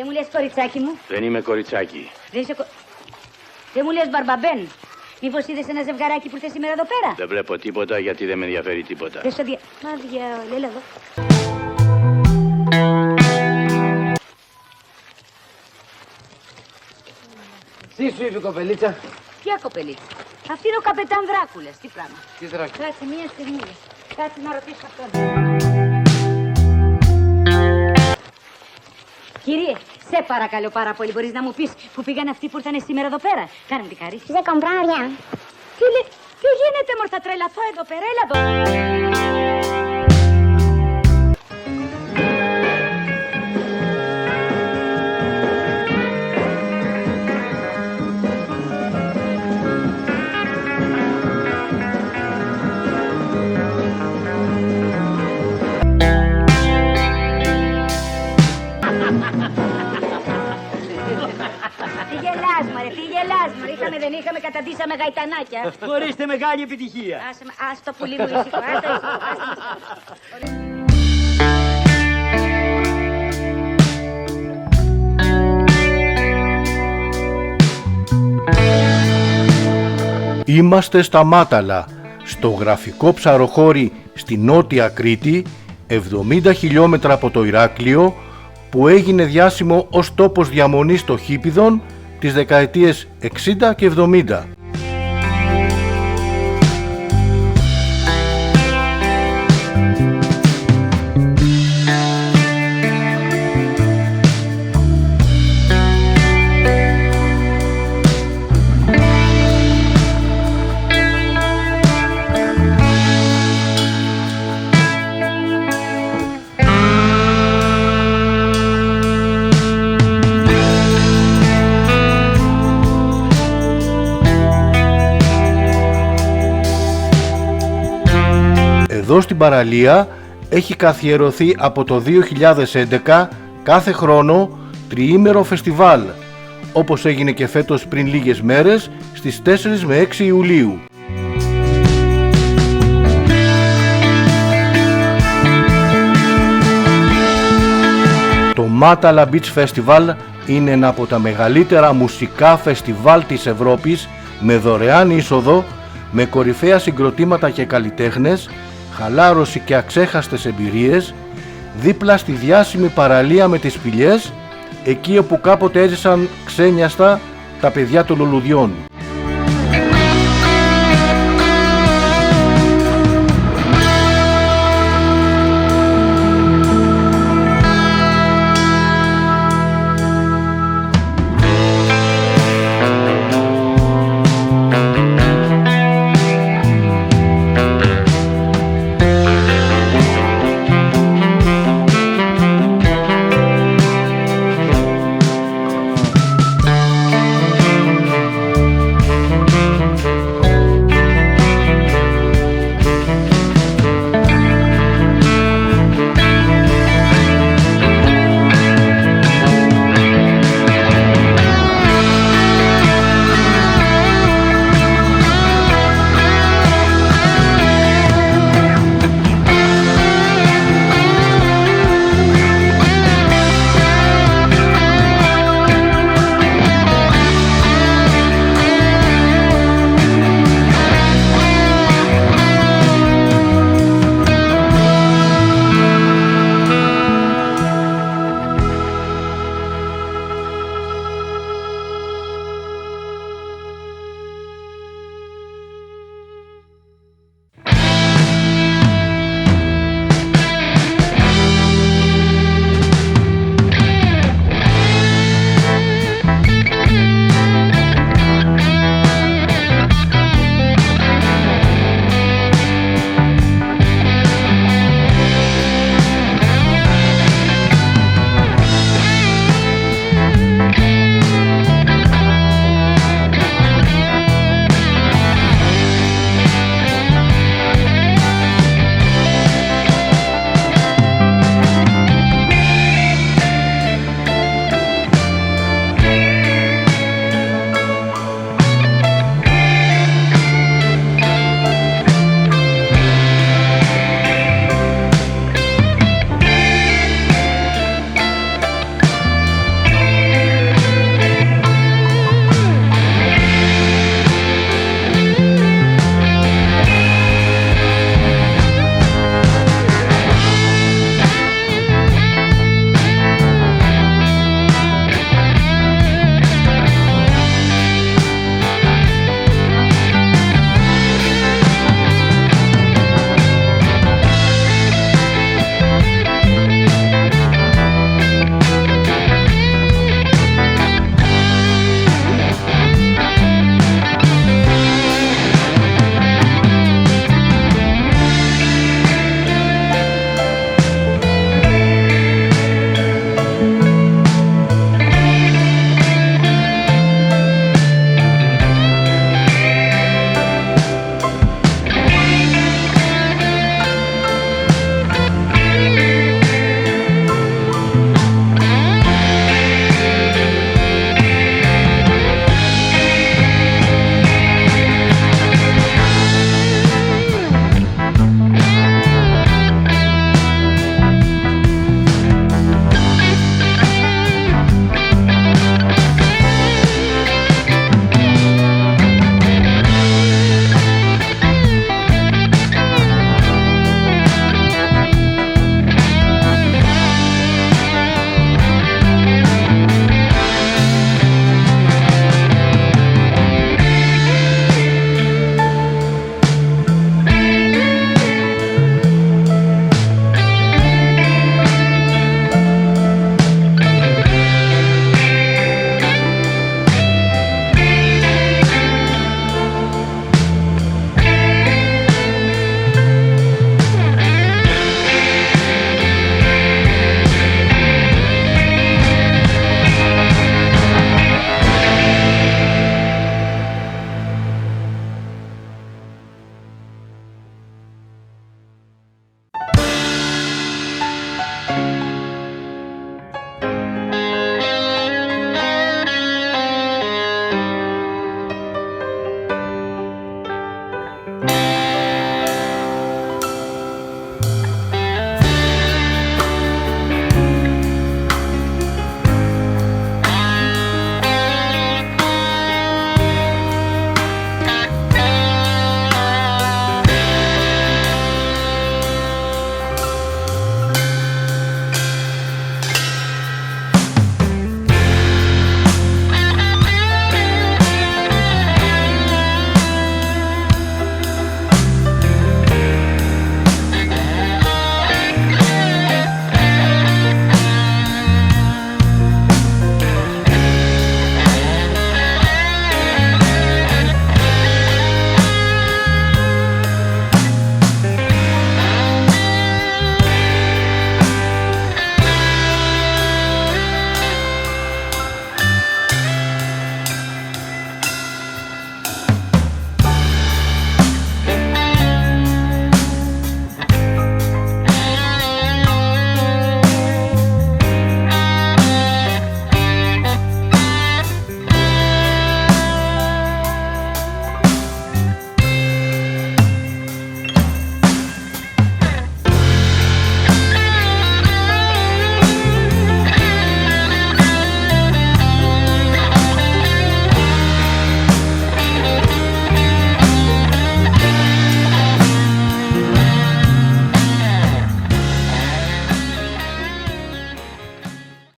Δεν μου λες κοριτσάκι μου. Δεν είμαι κοριτσάκι. Δεν μου λες μπαρμπαμπέν. Μήπως είδες ένα ζευγαράκι που ήρθε σήμερα εδώ πέρα? Δεν βλέπω τίποτα γιατί δεν με ενδιαφέρει τίποτα. Δεν στο Άδεια, έλα εδώ. Τι σου είπε η κοπελίτσα? Ποια κοπελίτσα? Αυτή είναι ο καπετάν Δράκουλας. Τι πράγμα? Τι Δράκουλα? Κάτσε μία στιγμή. Κάτσε να ρωτήσω αυτόν. Κύριε, σε παρακαλώ πάρα πολύ, μπορείς να μου πεις που πήγαν αυτοί που ήρθαν σήμερα εδώ πέρα? Κάνε μου την χαρή. Δεν κομπράρια. Τι γίνεται μωρ, θα τρελαθώ εδώ πέρα, έλα εδώ. Τι γελάς μωρέ, δεν είχαμε, καταντήσαμε γαϊτανάκια. Χωρίστε μεγάλη επιτυχία. Ας το πουλί μου ήσυχο, Είμαστε στα Μάταλα, στο γραφικό ψαροχώρι στη νότια Κρήτη, 70 χιλιόμετρα από το Ηράκλειο, που έγινε διάσημο ως τόπος διαμονής των Χήπηδων τις δεκαετίες 60 και 70. Εδώ στην παραλία έχει καθιερωθεί από το 2011 κάθε χρόνο τριήμερο φεστιβάλ, όπως έγινε και φέτος πριν λίγες μέρες στις 4 με 6 Ιουλίου. Το Matala Beach Festival είναι ένα από τα μεγαλύτερα μουσικά φεστιβάλ της Ευρώπης με δωρεάν είσοδο, με κορυφαία συγκροτήματα και καλλιτέχνες, χαλάρωση και αξέχαστες εμπειρίες, δίπλα στη διάσημη παραλία με τις σπηλιές, εκεί όπου κάποτε έζησαν ξένιαστα τα παιδιά των λουλουδιών.